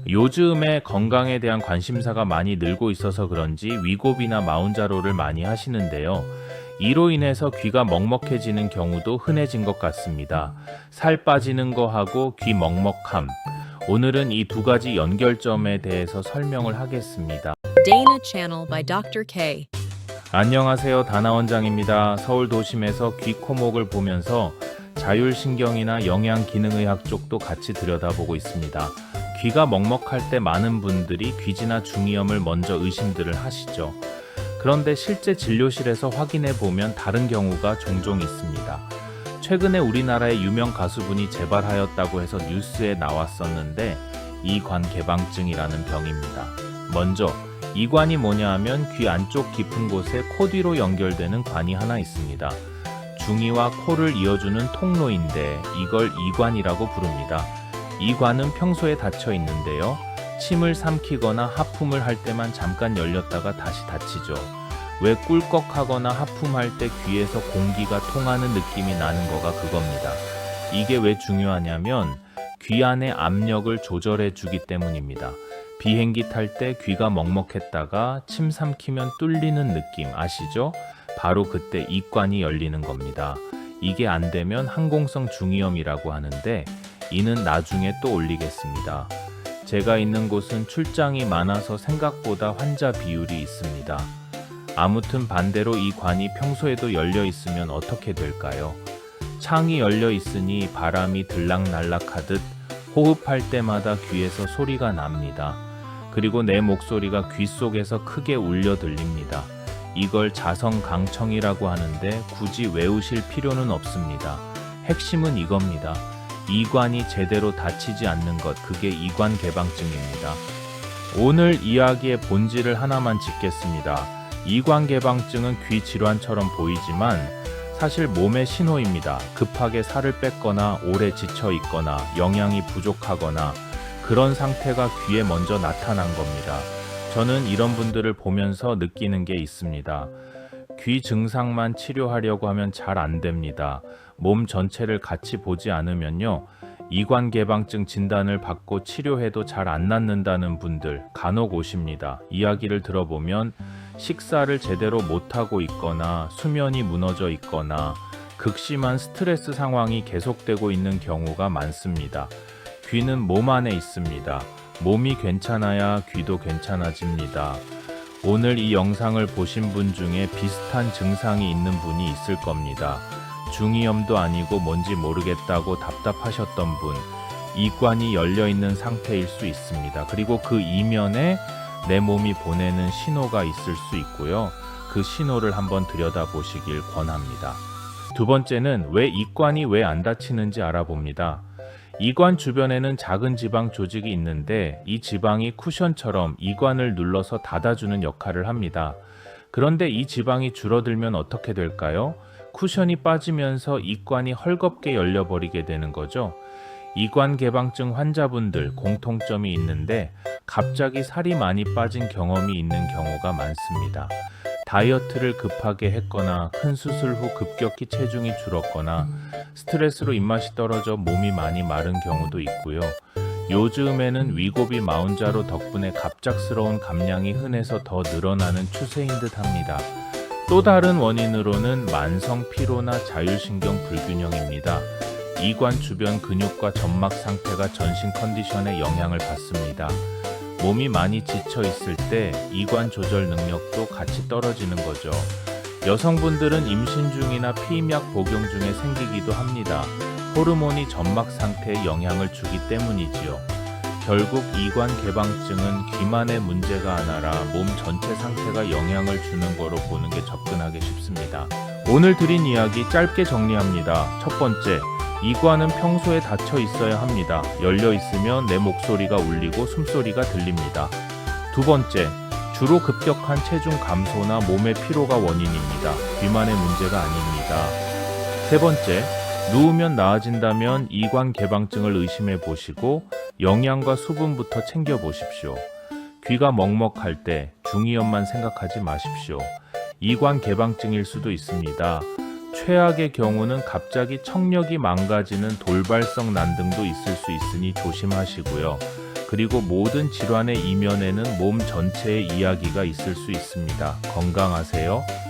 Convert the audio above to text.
요즘에 건강에 대한 관심사가 많이 늘고 있어서 그런지 위고비나 마운자로를 많이 하시는데요. 이로 인해서 귀가 먹먹해지는 경우도 흔해진 것 같습니다. 살 빠지는 거하고 귀 먹먹함. 오늘은 이 두 가지 연결점에 대해서 설명을 하겠습니다. Dana Channel by Dr. K. 안녕하세요. 다나 원장입니다. 서울 도심에서 귀, 코, 목을 보면서 자율신경이나 영양기능의학 쪽도 같이 들여다보고 있습니다. 귀가 먹먹할 때 많은 분들이 귀지나 중이염을 먼저 의심들을 하시죠. 그런데 실제 진료실에서 확인해 보면 다른 경우가 종종 있습니다. 최근에 우리나라의 유명 가수분이 재발하였다고 해서 뉴스에 나왔었는데 이관개방증이라는 병입니다. 먼저 이관이 뭐냐 하면 귀 안쪽 깊은 곳에 코 뒤로 연결되는 관이 하나 있습니다. 중이와 코를 이어주는 통로인데 이걸 이관이라고 부릅니다. 이 관은 평소에 닫혀 있는데요. 침을 삼키거나 하품을 할 때만 잠깐 열렸다가 다시 닫히죠. 왜 꿀꺽하거나 하품할 때 귀에서 공기가 통하는 느낌이 나는 거가 그겁니다. 이게 왜 중요하냐면 귀 안의 압력을 조절해 주기 때문입니다. 비행기 탈 때 귀가 먹먹했다가 침 삼키면 뚫리는 느낌 아시죠? 바로 그때 이관이 열리는 겁니다. 이게 안 되면 항공성 중이염이라고 하는데 이는 나중에 또 올리겠습니다. 제가 있는 곳은 출장이 많아서 생각보다 환자 비율이 있습니다. 아무튼 반대로 이 관이 평소에도 열려 있으면 어떻게 될까요? 창이 열려 있으니 바람이 들락날락하듯 호흡할 때마다 귀에서 소리가 납니다. 그리고 내 목소리가 귀 속에서 크게 울려 들립니다. 이걸 자성강청이라고 하는데 굳이 외우실 필요는 없습니다. 핵심은 이겁니다. 이관이 제대로 닫히지 않는 것, 그게 이관개방증입니다. 오늘 이야기의 본질을 하나만 짚겠습니다. 이관개방증은 귀 질환처럼 보이지만 사실 몸의 신호입니다. 급하게 살을 뺐거나 오래 지쳐 있거나 영양이 부족하거나 그런 상태가 귀에 먼저 나타난 겁니다. 저는 이런 분들을 보면서 느끼는 게 있습니다. 귀 증상만 치료하려고 하면 잘 안 됩니다. 몸 전체를 같이 보지 않으면요. 이관개방증 진단을 받고 치료해도 잘 안 낫는다는 분들 간혹 오십니다. 이야기를 들어보면 식사를 제대로 못하고 있거나 수면이 무너져 있거나 극심한 스트레스 상황이 계속되고 있는 경우가 많습니다. 귀는 몸 안에 있습니다. 몸이 괜찮아야 귀도 괜찮아집니다. 오늘 이 영상을 보신 분 중에 비슷한 증상이 있는 분이 있을 겁니다. 중이염도 아니고 뭔지 모르겠다고 답답하셨던 분, 이관이 열려있는 상태일 수 있습니다. 그리고 그 이면에 내 몸이 보내는 신호가 있을 수 있고요. 그 신호를 한번 들여다보시길 권합니다. 두 번째는 왜 이관이 왜 안 닫히는지 알아봅니다. 이관 주변에는 작은 지방 조직이 있는데 이 지방이 쿠션처럼 이관을 눌러서 닫아주는 역할을 합니다. 그런데 이 지방이 줄어들면 어떻게 될까요? 쿠션이 빠지면서 이관이 헐겁게 열려버리게 되는 거죠. 이관개방증 환자분들 공통점이 있는데 갑자기 살이 많이 빠진 경험이 있는 경우가 많습니다. 다이어트를 급하게 했거나 큰 수술 후 급격히 체중이 줄었거나 스트레스로 입맛이 떨어져 몸이 많이 마른 경우도 있고요. 요즘에는 위고비 마운자로 덕분에 갑작스러운 감량이 흔해서 더 늘어나는 추세인 듯 합니다. 또 다른 원인으로는 만성 피로나 자율신경 불균형입니다. 이관 주변 근육과 점막 상태가 전신 컨디션에 영향을 받습니다. 몸이 많이 지쳐 있을 때 이관 조절 능력도 같이 떨어지는 거죠. 여성분들은 임신 중이나 피임약 복용 중에 생기기도 합니다. 호르몬이 점막 상태에 영향을 주기 때문이지요. 결국 이관 개방증은 귀만의 문제가 아니라 몸 전체 상태가 영향을 주는 거로 보는 게 접근하기 쉽습니다. 오늘 드린 이야기 짧게 정리합니다. 첫 번째, 이관은 평소에 닫혀 있어야 합니다. 열려 있으면 내 목소리가 울리고 숨소리가 들립니다. 두 번째, 주로 급격한 체중 감소나 몸의 피로가 원인입니다. 귀만의 문제가 아닙니다. 세 번째, 누우면 나아진다면 이관 개방증을 의심해 보시고 영양과 수분부터 챙겨 보십시오. 귀가 먹먹할 때 중이염만 생각하지 마십시오. 이관 개방증일 수도 있습니다. 최악의 경우는 갑자기 청력이 망가지는 돌발성 난등도 있을 수 있으니 조심하시고요. 그리고 모든 질환의 이면에는 몸 전체의 이야기가 있을 수 있습니다. 건강하세요.